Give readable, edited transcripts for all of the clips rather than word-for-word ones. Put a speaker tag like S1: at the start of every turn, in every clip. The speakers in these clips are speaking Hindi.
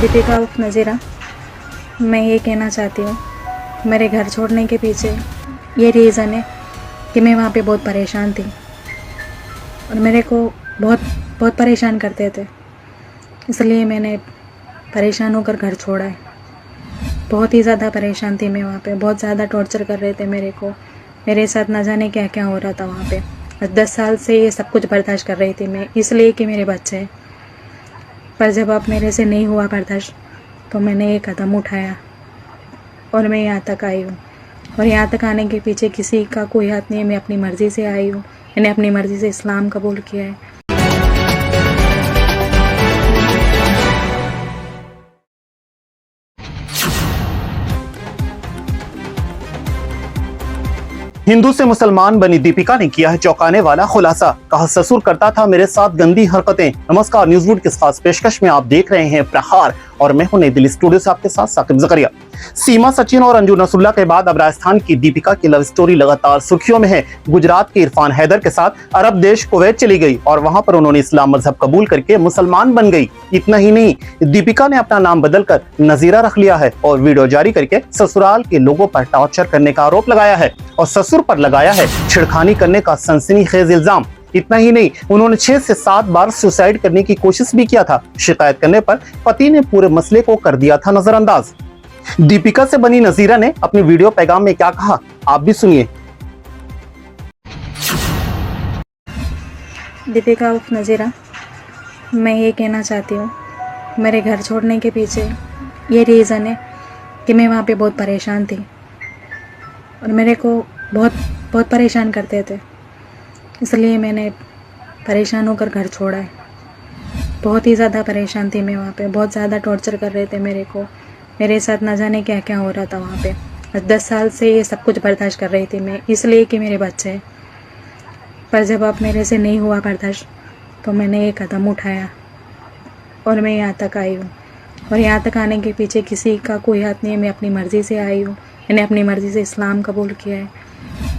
S1: दीपिका उर्फ नज़ीरा, मैं ये कहना चाहती हूँ, मेरे घर छोड़ने के पीछे ये रीज़न है कि मैं वहाँ पे बहुत परेशान थी और मेरे को बहुत बहुत परेशान करते थे, इसलिए मैंने परेशान होकर घर छोड़ा है। बहुत ही ज़्यादा परेशान थी मैं वहाँ पे, बहुत ज़्यादा टॉर्चर कर रहे थे मेरे को, मेरे साथ ना जाने क्या क्या हो रहा था वहाँ पे। 10 साल से ये सब कुछ बर्दाश्त कर रही थी मैं, इसलिए कि मेरे बच्चे हैं। पर जब अब मेरे से नहीं हुआ बर्दाश्त तो मैंने ये कदम उठाया और मैं यहाँ तक आई हूँ। और यहाँ तक आने के पीछे किसी का कोई हाथ नहीं है, मैं अपनी मर्ज़ी से आई हूँ। मैंने अपनी मर्ज़ी से इस्लाम कबूल किया है।
S2: हिंदू से मुसलमान बनी दीपिका ने किया है चौंकाने वाला खुलासा। कहा, ससुर करता था मेरे साथ गंदी हरकतें। नमस्कार, न्यूज़वुड की खास पेशकश में आप देख रहे हैं प्रहार और मैं हूं नई दिल्ली स्टूडियो से आपके साथ साकिब जकरिया। सीमा सचिन और अंजू नसरुल्ला के बाद अब राजस्थान की दीपिका की लव स्टोरी लगातार सुर्खियों में है। गुजरात के इरफान हैदर के साथ अरब देश कुवैत चली गई और वहां पर उन्होंने इस्लाम मजहब कबूल करके मुसलमान बन गई। इतना ही नहीं, दीपिका ने अपना नाम बदलकर नज़ीरा रख लिया है और वीडियो जारी करके ससुराल के लोगों पर टॉर्चर करने का आरोप लगाया है और ससुर पर लगाया है छेड़खानी करने का सनसनीखेज इल्जाम। इतना ही नहीं, उन्होंने 6 से 7 बार सुसाइड करने की कोशिश भी किया था। शिकायत करने पर पति ने पूरे मसले को कर दिया था नजरअंदाज। दीपिका से बनी नज़ीरा ने अपने वीडियो पैगाम में क्या कहा, आप भी सुनिए।
S1: दीपिका उर्फ नज़ीरा, मैं ये कहना चाहती हूँ, मेरे घर छोड़ने के पीछे ये रीज़न है कि मैं वहाँ पे बहुत परेशान थी और मेरे को बहुत बहुत परेशान करते थे, इसलिए मैंने परेशान होकर घर छोड़ा है। बहुत ही ज़्यादा परेशान थी मैं वहाँ पे, बहुत ज़्यादा टॉर्चर कर रहे थे मेरे को, मेरे साथ ना जाने क्या क्या हो रहा था वहाँ पे। 10 साल से ये सब कुछ बर्दाश्त कर रही थी मैं, इसलिए कि मेरे बच्चे हैं। पर जब अब मेरे से नहीं हुआ बर्दाश्त तो मैंने ये कदम उठाया और मैं यहाँ तक आई हूँ। और यहाँ तक आने के पीछे किसी का कोई हाथ नहीं है, मैं अपनी मर्ज़ी से आई हूँ। मैंने अपनी मर्ज़ी से इस्लाम कबूल किया है,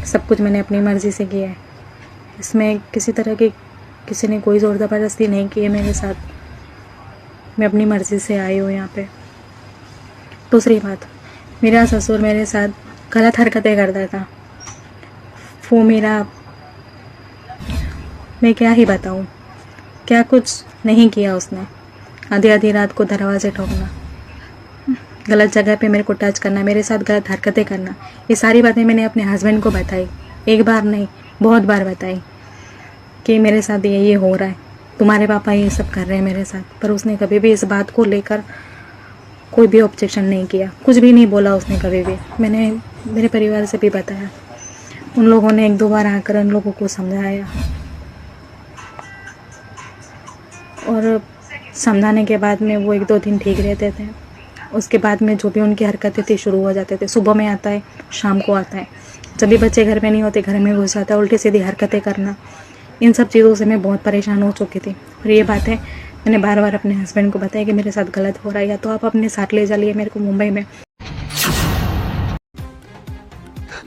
S1: सब कुछ मैंने अपनी मर्ज़ी से किया है। इसमें किसी तरह की किसी ने कोई ज़ोर ज़बरदस्ती नहीं की है मेरे साथ, मैं अपनी मर्ज़ी से आई हूँ यहाँ पे। दूसरी बात, मेरा ससुर मेरे साथ गलत हरकतें करता था। वो मेरा, मैं क्या ही बताऊँ, क्या कुछ नहीं किया उसने। आधी आधी रात को दरवाजे ठोकना, गलत जगह पे मेरे को टच करना, मेरे साथ गलत हरकतें करना, ये सारी बातें मैंने अपने हस्बैंड को बताई। एक बार नहीं, बहुत बार बताई कि मेरे साथ ये हो रहा है, तुम्हारे पापा ये सब कर रहे हैं मेरे साथ। पर उसने कभी भी इस बात को लेकर कोई भी ऑब्जेक्शन नहीं किया, कुछ भी नहीं बोला उसने कभी भी। मैंने मेरे परिवार से भी बताया, उन लोगों ने 1-2 बार आकर उन लोगों को समझाया और समझाने के बाद में वो 1-2 दिन ठीक रहते थे। उसके बाद में जो भी उनकी हरकतें थी शुरू हो जाते थे। सुबह में आता है, शाम को आता है, जब भी बच्चे घर में नहीं होते घर में घुस जाता है, उल्टी सीधी हरकतें करना। इन सब चीज़ों से मैं बहुत परेशान हो चुकी थी और ये बातें मैंने बार बार अपने हस्बैंड को बताया कि मेरे साथ गलत हो रहा है, या तो आप अपने साथ ले जाइए मेरे को मुंबई में।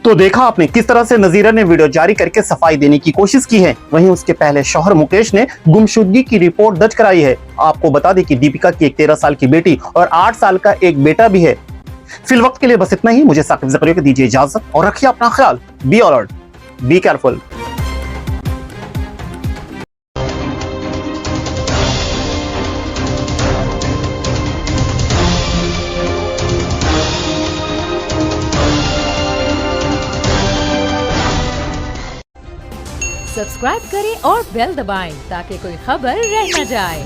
S2: तो देखा आपने किस तरह से नज़ीरा ने वीडियो जारी करके सफाई देने की कोशिश की है। वहीं उसके पहले शौहर मुकेश ने गुमशुदगी की रिपोर्ट दर्ज कराई है। आपको बता दें कि दीपिका की एक 13 साल की बेटी और 8 साल का एक बेटा भी है। फिल वक्त के लिए बस इतना ही। मुझे साकिब जकरिया को दीजिए इजाजत और रखिए अपना ख्याल। Be alert, be careful.
S3: Subscribe करें और बेल दबाएं ताकि कोई खबर रह न जाए।